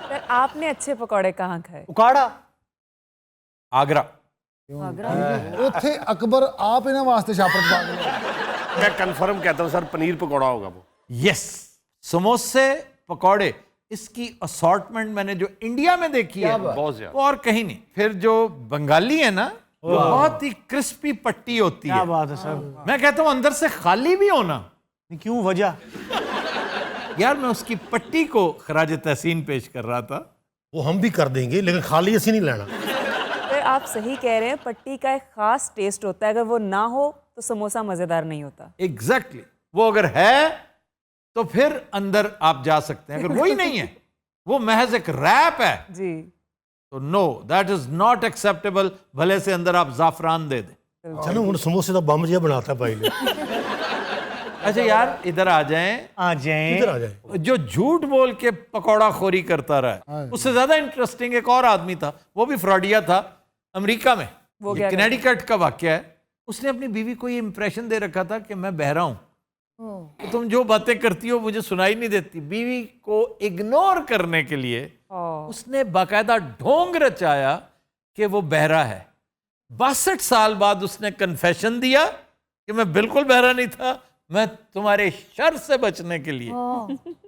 सर आपने अच्छे पकौड़े कहाँ खाए? उकाड़ा आगरा। ਉੱਥੇ ਅਕਬਰ ਆਪ ਇਹਨਾਂ ਵਾਸਤੇ ਛਾਪੜ ਪਾ ਕੇ ਲਿਆਇਆ। मैं कंफर्म कहता हूँ सर, पनीर पकौड़ा होगा वो। यस, समोसे पकौड़े, इसकी असॉर्टमेंट मैंने जो इंडिया में देखी है बहुत ज्यादा। वो और कहीं नहीं। फिर जो बंगाली है ना, वो बहुत ही क्रिस्पी पट्टी होती क्या है। बात है सर। मैं कहता हूँ अंदर से खाली भी होना। क्यों वजह? यार मैं उसकी पट्टी को खराज तहसीन पेश कर रहा था। वो हम भी कर देंगे, लेकिन खाली ऐसी नहीं लेना। सर आप सही कह रहे हैं, पट्टी का एक खास टेस्ट होता है, अगर वो ना हो तो समोसा मजेदार नहीं होता। एग्जैक्टली, वो अगर है तो फिर अंदर आप जा सकते हैं, अगर वही नहीं है, वो महज एक रैप है जी, तो no, that is not acceptable. भले से अंदर आप जाफरान दे दें। चलो हूँ समोसे का बम जिहा बनाता भाई ने। अच्छा यार, इधर आ जाएं, इधर आ जाए। जो झूठ बोल के पकौड़ा खोरी करता रहा है, उससे ज्यादा इंटरेस्टिंग एक और आदमी था, वो भी फ्रॉडिया था, अमेरिका में। वो ये क्या कनेडिकट का वाक्य है। उसने अपनी बीवी को ये इंप्रेशन दे रखा था कि मैं बहरा हूं, तो तुम जो बातें करती हो मुझे सुनाई नहीं देती। बीवी को इग्नोर करने के लिए उसने बाकायदा ढोंग रचाया कि वो बहरा है। 62 साल बाद उसने कन्फेशन दिया कि मैं बिल्कुल बहरा नहीं था, मैं तुम्हारे शर से बचने के लिए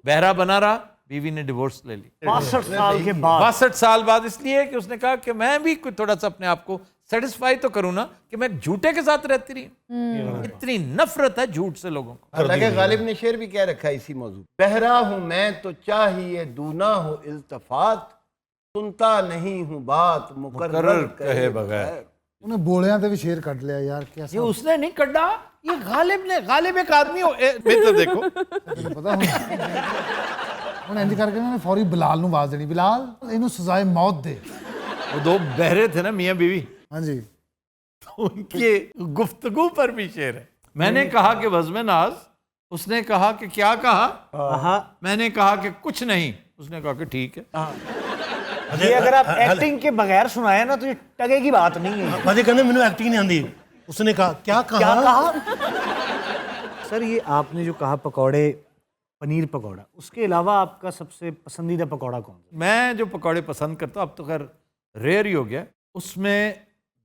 बहरा बना रहा। बीवी ने डिवोर्स ले ली 62 साल के बाद। 62 साल बाद, इसलिए कि उसने कहा कि मैं भी कुछ थोड़ा सा अपने आप को सेटिस्फाई तो करूं ना, कि मैं झूठे के साथ रहती रही। इतनी नफरत है झूठ से लोगों को। अल्लाह के गालिब ने शेर भी कह रखा है इसी मौजूद, बहरा हूं मैं तो चाहिए दूना हो इल्तफात, सुनता नहीं हूं बात मुकर्रर कहे बगैर। ਉਹਨੇ ਬੋਲਿਆਂ ਤੇ ਵੀ ਸ਼ੇਰ ਕੱਢ ਲਿਆ ਯਾਰ, ये उसने नहीं कड्डा, ये गालिब एक आदमी हो मित्र देखो ਪਤਾ ਹੁਣ ਇੰਜ ਕਰਕੇ ਇਹਨਾਂ ਨੇ ਫੌਰੀ ਬਿਲਾਲ ਨੂੰ ਆਵਾਜ਼ ਦੇਣੀ, ਬਿਲਾਲ ਇਹਨੂੰ ਸਜ਼ਾਏ ਮੌਤ ਦੇ। वो दो बहरे थे ना मियाँ बीवी, ਹਾਂਜੀ तो उनके गुफ्तगू पर भी शेर है। मैंने कहा कि वज़्म नाज, उसने कहा कि क्या कहा, मैंने कहा कि कुछ नहीं, उसने कहा कि ठीक है। ये अगर आप एक्टिंग के बगैर सुनाए ना तो ये टगे की बात नहीं है। भाजी कहने मैंने एक्टिंग नहीं आती। उसने कहा क्या कहा? सर ये आपने जो कहा पकौड़े, पनीर पकौड़ा, उसके अलावा आपका सबसे पसंदीदा पकौड़ा कौन सा? मैं जो पकौड़े पसंद करता हूँ, अब तो खैर रेयर ही हो गया, उसमें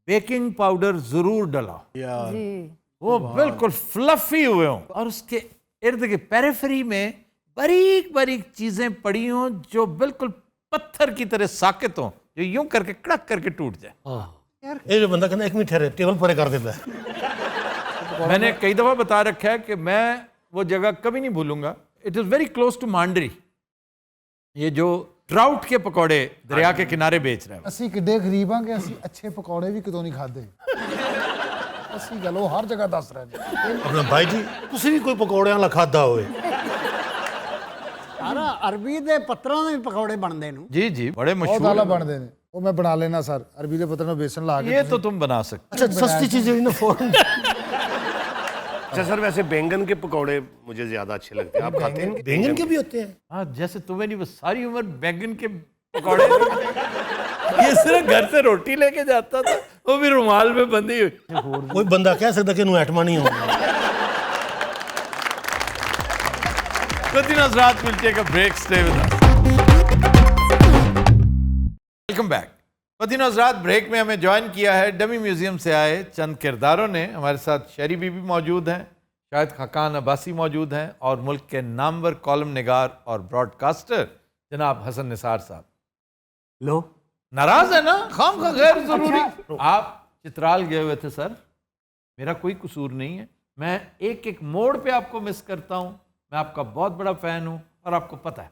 बेकिंग पाउडर जरूर डला, वो बिल्कुल फ्लफी हुए हों और उसके इर्द के पेरिफेरी में बारीक बारीक चीजें पड़ी हों जो बिल्कुल पत्थर की तरह साकित हों, जो यूं करके कड़क करके टूट जाए। ये जो बंदा कहना एक मिनट ठहरे, टेबल परे कर देता है। मैंने कई दफा बता रखा है कि मैं वो जगह कभी नहीं भूलूंगा। It is very close to मांडरी, ये जो ट्राउट के पकौड़े दरिया के किनारे बेच रहे हैं। ਅਸੀਂ ਕਿੱਡੇ ਗਰੀਬ ਆ ਕਿ ਅਸੀਂ ਅੱਛੇ ਪਕੌੜੇ ਵੀ ਕਿਤੋਂ ਨਹੀਂ ਖਾਦੇ। ਅਸੀਂ ਗੱਲ ਉਹ ਹਰ ਜਗ੍ਹਾ ਦੱਸ ਰਹੇ ਨੇ। अपना भाई जी तुसी भी कोई पकौड़े वाला खादा होए? सारा अरबी दे पत्तरां दे पकौड़े बनदे ने। जी जी, बड़े ਉਹ मशहूर ਗਾਲਾ हैं। ਬਣਦੇ ਨੇ, ਉਹ ਮੈਂ ਬਣਾ ਲੈਣਾ ਸਰ। ਅਰਬੀ ਦੇ ਪੱਤਰ ਨੂੰ ਬੇਸਨ ਲਾ ਕੇ ये तो तुम बना सकते। अच्छा सस्ती चीजें ना फौरन। अच्छा सर, वैसे बैंगन के पकौड़े मुझे ज्यादा अच्छे लगते हैं, आप खाते हैं? बैंगन के भी होते हैं? हाँ, जैसे तुम्हें नहीं, वो सारी उम्र बैंगन के पकौड़े ये सिर्फ घर से रोटी लेके जाता था, वो भी रुमाल में बंधी हुई। कोई बंदा कह सकता कि इन्हू एटमा नहीं होगा। Good Nazrat, we'll take a break. Stay with us. Welcome back. Good Nazrat, break में हमें ज्वाइन किया है डमी म्यूजियम से आए चंद किरदारों ने। हमारे साथ शहरी बीबी मौजूद हैं, शाहिद खाकान अब्बासी मौजूद हैं और मुल्क के नामवर कॉलम निगार और ब्रॉडकास्टर जनाब हसन निसार साहब। लो नाराज है ना, खाम खा गैर जरूरी। आप चित्राल गए हुए थे सर, मेरा कोई कसूर नहीं है, मैं एक एक मोड़ पे आपको मिस करता हूं। मैं आपका बहुत बड़ा फैन हूं और आपको पता है।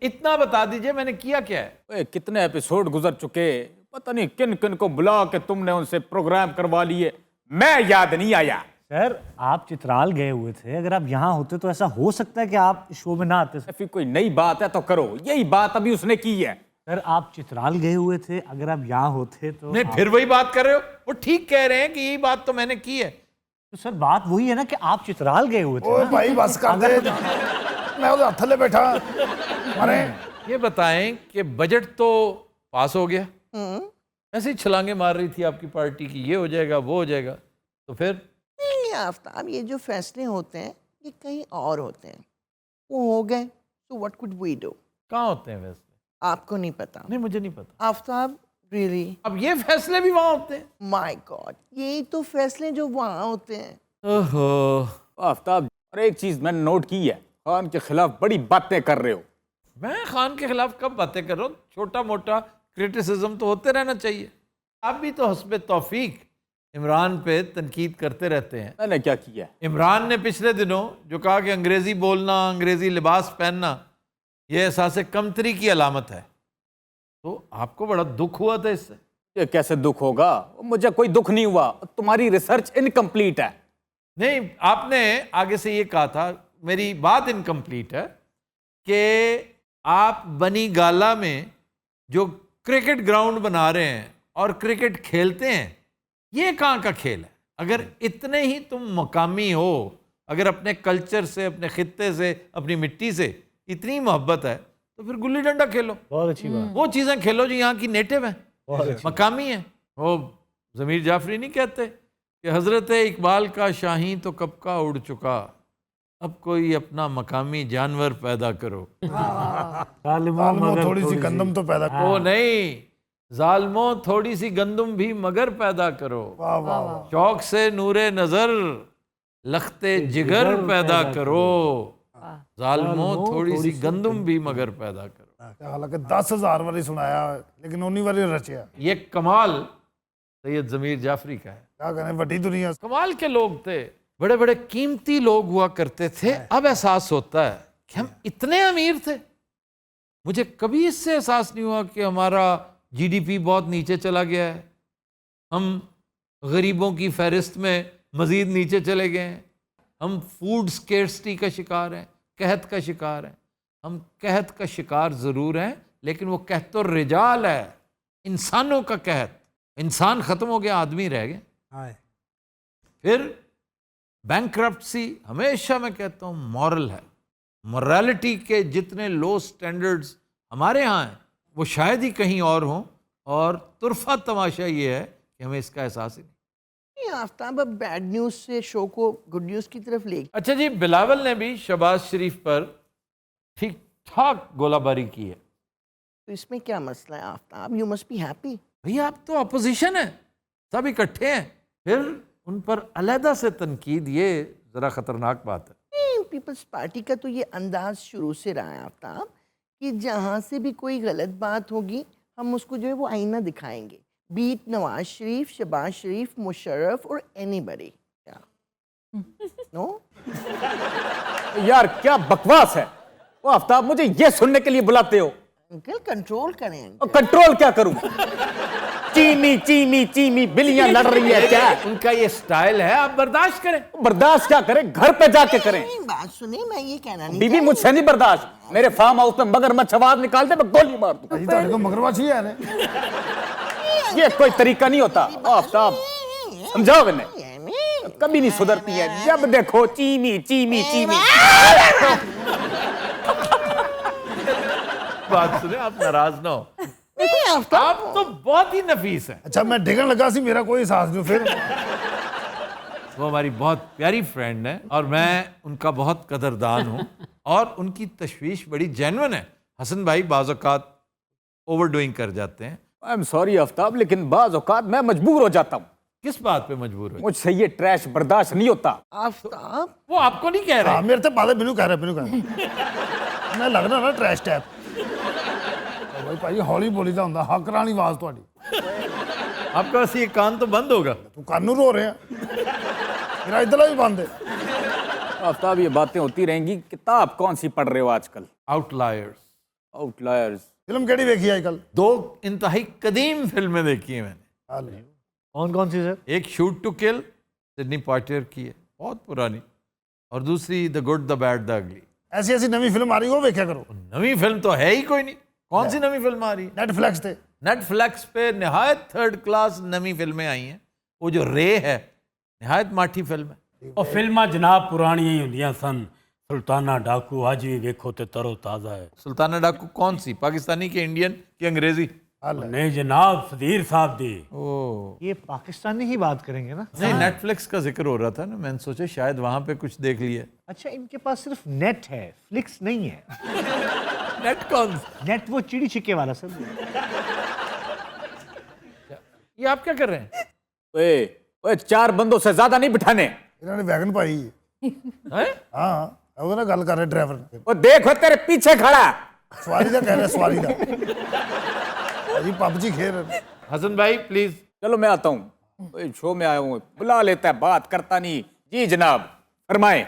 इतना बता दीजिए मैंने किया क्या है। ओए, कितने एपिसोड गुजर चुके, पता नहीं किन किन को बुला के तुमने उनसे प्रोग्राम करवा लिए, मैं याद नहीं आया। सर आप चित्राल गए हुए थे, अगर आप यहाँ होते तो ऐसा हो सकता है कि आप शो में ना आते। फिर कोई नई बात है तो करो, यही बात अभी उसने की है। सर आप चित्राल गए हुए थे, अगर आप यहाँ होते तो नहीं, फिर वही बात कर रहे हो। वो ठीक कह रहे हैं कि यही बात तो मैंने की है। तो सर बात वही है ना कि आप चित्राल गए हुए थे। ਓਏ ਭਾਈ ਬਸ ਕਰ ਦੇ, ਮੈਂ ਉਹਦੇ ਹੱਥ ਥੱਲੇ ਬੈਠਾ ਮਾਰੇ। ये बताएं कि बजट तो पास हो गया, ऐसे ही छलांगे मार रही थी आपकी पार्टी की, ये हो जाएगा वो हो जाएगा, तो फिर नहीं आफ्ताब, ये जो फैसले होते हैं ये कहीं और होते हैं, वो हो गए तो व्हाट कुड वी डू। कहाँ होते हैं फैसले? आपको नहीं पता? नहीं, मुझे नहीं पता। आफ्ताब रियली? अब ये फैसले भी वहां होते हैं? माय गॉड, यही तो फैसले जो वहाँ होते हैं। ओहो आफ्ताब, और एक चीज मैंने नोट की है, खान के खिलाफ बड़ी बातें कर रहे हो। मैं खान के खिलाफ कब बातें कर रहा हूँ? छोटा मोटा क्रिटिसिज्म तो होते रहना चाहिए। आप भी तो हस्बे तौफीक इमरान पे तनकीद करते रहते हैं। मैंने क्या किया? इमरान ने पिछले दिनों जो कहा कि अंग्रेजी बोलना, अंग्रेजी लिबास पहनना ये एहसास कमतरी की अलामत है, तो आपको बड़ा दुख हुआ था इससे। ये कैसे दुख होगा? मुझे कोई दुख नहीं हुआ, तुम्हारी रिसर्च इनकम्प्लीट है। नहीं, आपने आगे से ये कहा था, मेरी बात इनकम्प्लीट है, कि आप बनी गाला में जो क्रिकेट ग्राउंड बना रहे हैं और क्रिकेट खेलते हैं, ये कहाँ का खेल है? अगर इतने ही तुम मकामी हो, अगर अपने कल्चर से, अपने खित्ते से, अपनी मिट्टी से इतनी मोहब्बत है, तो फिर गुल्ली डंडा खेलो। बहुत अच्छी बात। वो चीज़ें खेलो जो यहाँ की नेटिव हैं, बहुत अच्छी। मकामी हैं। वो ज़मीर जाफरी नहीं कहते कि हज़रत इकबाल का शाही तो कब का उड़ चुका, अब कोई अपना मकामी जानवर पैदा करो। जालिमों थोड़ी सी गंदम तो पैदा करो। ओ नहीं, जालमों थोड़ी सी गंदम भी मगर पैदा करो। वाह वाह वाह। शौक से नूरे नजर लखते जिगर पैदा करो, जालमों थोड़ी सी गंदम भी मगर पैदा करो। हालांकि 10,000 वारी सुनाया लेकिन उन्हीं वारी रचिया। ये कमाल सैयद ज़मीर जाफरी का है। क्या करें, बड़ी दुनिया कमाल के लोग थे, बड़े बड़े कीमती लोग हुआ करते थे। अब एहसास होता है कि हम इतने अमीर थे। मुझे कभी इससे एहसास नहीं हुआ कि हमारा जीडीपी बहुत नीचे चला गया है, हम गरीबों की फहरिस्त में मजीद नीचे चले गए हैं। हम फूड स्केर्सिटी का शिकार हैं, कहत का शिकार हैं। हम कहत का शिकार ज़रूर हैं, लेकिन वो कहत तो रिजाल है, इंसानों का कहत। इंसान ख़त्म हो गया, आदमी रह गए। फिर बैंक्रप्सी हमेशा मैं कहता हूँ मॉरल है। मोरालिटी के जितने लो स्टैंडर्ड्स हमारे यहाँ हैं वो शायद ही कहीं और हों, और तुरफा तमाशा ये है कि हमें इसका एहसास ही नहीं। आफ्ताब अब बैड न्यूज़ से शो को गुड न्यूज़ की तरफ ले। अच्छा जी, बिलावल ने भी शहबाज शरीफ पर ठीक ठाक गोलाबारी की है, तो इसमें क्या मसला है Aftab? You must be happy. भैया आप तो अपोजिशन है, सब इकट्ठे हैं, फिर उन पर अलहदा से तनकीद, ये ज़रा ख़तरनाक बात है। पीपल्स पार्टी का तो ये अंदाज शुरू से रहा है आफ्ताब कि जहाँ से भी कोई गलत बात होगी हम उसको जो है वो आईना दिखाएंगे, बीट नवाज शरीफ, शहबाज शरीफ, मुशर्रफ और एनीबडी। नो यार क्या बकवास है वो आफ्ताब, मुझे ये सुनने के लिए बुलाते हो? अंकल कंट्रोल करें। और कंट्रोल क्या करूं? चीमी चीमी चीमी बिल्लियां लड़ रही है क्या? उनका ये स्टाइल है, आप बर्दाश्त करें। बर्दाश्त क्या करें? घर पे जाके करें। बात सुने, मैं ये कहना नहीं बीबी मुझसे नहीं बर्दाश्त। मेरे फार्म हाउस में मगरमच्छ आवाज निकाल दे, मैं गोली मार दूं। मगरमच्छ ही है। ये कोई तरीका नहीं होता आफ्ताब, समझाओ मैंने। कभी नहीं सुधरती है, जब देखो चीमी चीमी चीमी। बात सुने, आप नाराज ना हो, आप तो बहुत ही नफीस हैं। अच्छा मैं डिगन लगा सी, मेरा कोई एहसास नहीं। फिर वो हमारी बहुत प्यारी फ्रेंड है और मैं उनका बहुत कदरदान हूँ, और उनकी तशवीश बड़ी जेन्युइन है। हसन भाई बाज़ औक़ात ओवरडूइंग कर जाते हैं। आई एम सॉरी आफ्ताब, लेकिन बाज़ औक़ात मैं मजबूर हो जाता हूँ। किस बात पे मजबूर हो? मुझसे ये ट्रैश बर्दाश्त नहीं होता। आफ्ताब वो आपको नहीं कह रहे, मेरे से बात बिनू कह रहे मैं लगना ना ट्रैश टैप। भाई भाई हौली बोली दा हुंदा, हक रानी आवाज तुहाडी। आपका वैसे ये कान तो बंद होगा। तू कानू रो रहे हैं, मेरा इधर भी बंद है। आफ्ताब ये बातें होती रहेंगी। किताब कौन सी पढ़ रहे हो आजकल? आउटलायर्स। आउटलायर्स फिल्म केड़ी देखी आजकल? 2 इंतहाई कदीम फिल्में देखी है मैंने। कौन कौन सी सर? एक शूट टू किल सिडनी पॉइटियर की है, बहुत पुरानी, और दूसरी the good the bad the ugly. ऐसी ऐसी नवी फिल्म आ रही वो देखा करो। नवी फिल्म तो है ही कोई नहीं। कौन सी नवी फिल्म आ रही है? नेटफ्लिक्स पे। नेटफ्लिक्स पे निहायत थर्ड क्लास नवी फिल्में आई हैं। वो जो रे है निहायत माठी फिल्म है। और फिल्मां जनाब पुरानियां ही होंदियां सन। सुल्ताना डाकू अज भी देखो ते तरो ताज़ा है। सुल्ताना डाकू कौन सी, पाकिस्तानी की, इंडियन की, अंग्रेजी? नहीं जनाब, सदीर साहब दी। ये पाकिस्तानी ही बात करेंगे ना? नहीं, नेटफ्लिक्स का जिक्र हो रहा था ना, मैंने सोचा शायद वहां पे कुछ देख लिया। अच्छा इनके पास सिर्फ नेट है, फ्लिक्स नहीं है। नेट कौन? नेट वो चिड़ी छिक्के वाला सर। ये आप क्या कर रहे हैं? ओए 4 बंदों से ज्यादा नहीं बिठाने। इन्होंने वैगन पाई है। हाँ वो ना गल कर रहे ड्राइवर। वो देखो तेरे पीछे खड़ा। सवारी का कह रहे, सवारी का जी पबजी खेल रहे। हसन भाई प्लीज। चलो मैं आता हूँ, शो में आया हूँ, बुला लेता है, बात करता नहीं। जी जनाब फरमाएं।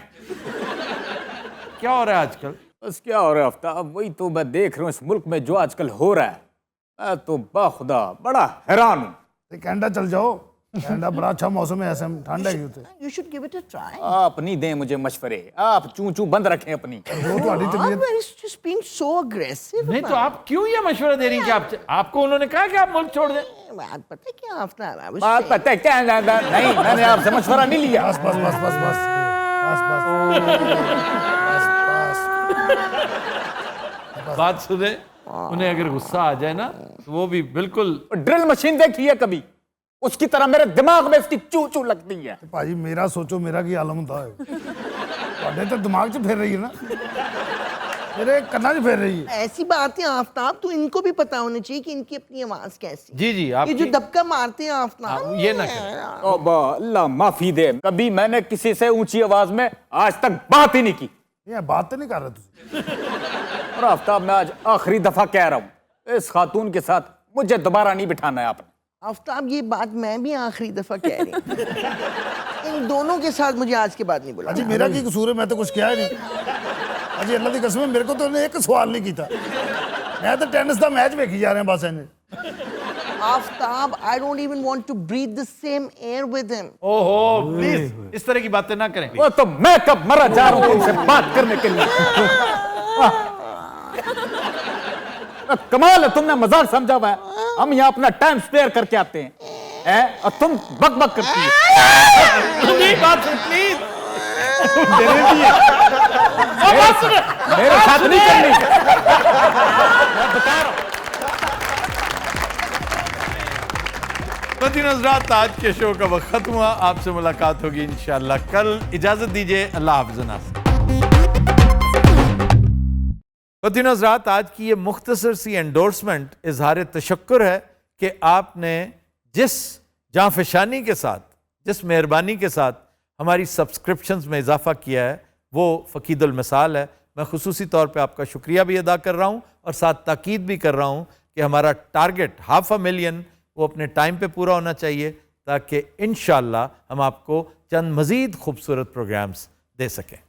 क्या हो रहा है आजकल? बस क्या हो रहा है आफ्ताब, वही तो मैं देख रहा हूँ इस मुल्क में जो आजकल हो रहा है। मैं तो बाखुदा बड़ा हैरान हूँ। कनाडा चल जाओ, कनाडा बड़ा अच्छा मौसम है, ऐसे ठंड है उसे। You should give it a try. आप नहीं दें मुझे मशवरे, आप चू चू बंद रखें अपनी। वो तुम्हारी तबीयत। It's just being so aggressive. नहीं तो आप क्यों ये मशवरा दे रही हैं कि आपको उन्होंने कहा कि आप मुल्क छोड़ दें? बात पता है क्या आफ्ताब? बात पता है क्या? नहीं मैंने आपसे मशवरा नहीं लिया। बस बस बस बस बस बात सुने, उन्हें अगर गुस्सा आ जाए ना तो वो भी बिल्कुल। ड्रिल मशीन देखी है कभी? उसकी तरह मेरे दिमाग में इसकी चू चू लगती है। भाजी मेरा सोचो मेरा की आलम होता है। तो दिमाग च फिर रही है ना, मेरे कन्ना च फिर रही है। ऐसी बात है आफ्ताब, तो इनको भी पता होना चाहिए कि इनकी अपनी आवाज कैसी। जी जी, आप ये जो दबका मारते हैं आफ्ताब, ये ना करें। अल्लाह माफी दे, कभी मैंने किसी से ऊंची आवाज में आज तक बात ही नहीं की। ये बात तो नहीं कर रहे तुम। और आफ्ताब मैं आज आखिरी दफा कह रहा हूँ, इस खातून के साथ मुझे दोबारा नहीं बिठाना है आपने। आफ्ताब ये बात मैं भी आखिरी दफा कह रही हूँ। इन दोनों के साथ मुझे आज के बाद नहीं बोला। अजी मेरा की कसूर है, मैं तो कुछ किया ही नहीं। अजी अल्लाह की कसम है, मेरे को तो उन्हें एक सवाल नहीं किया। मैं तो टेनिस का मैच वेखी जा रहे हैं बस। Aftab, I don't even want to breathe the same air with him. ओहो प्लीज इस तरह की बातें ना करें। वो तो मैं कब मरा जा रहा हूँ तुमसे बात करने के लिए। कमाल है, तुमने मजाक समझा हुआ है। हम यहाँ अपना टाइम स्पेयर करके आते हैं और तुम बक बक करती है। बात सुन प्लीज। मेरे साथ नहीं करनी। मैं बता रहा हूं। ख़वातीन हज़रात, आज के शो का वक्त खत्म हुआ। आपसे मुलाकात होगी इंशाअल्लाह कल। इजाजत दीजिए, अल्लाह हाफ़िज़। ख़वातीन हज़रात, आज की ये मुख्तसर सी एंडोर्समेंट इजहार तशक्कुर है कि आपने जिस जांफशानी के साथ, जिस मेहरबानी के साथ हमारी सब्सक्रिप्शंस में इजाफा किया है, वो फ़कीदुल मिसाल है। मैं खुसूसी तौर पे आपका शुक्रिया भी अदा कर रहा हूँ और साथ ताकीद भी कर रहा हूँ कि हमारा टारगेट 500,000 वो अपने टाइम पे पूरा होना चाहिए, ताकि इंशाअल्लाह हम आपको चंद मज़ीद खूबसूरत प्रोग्राम्स दे सकें।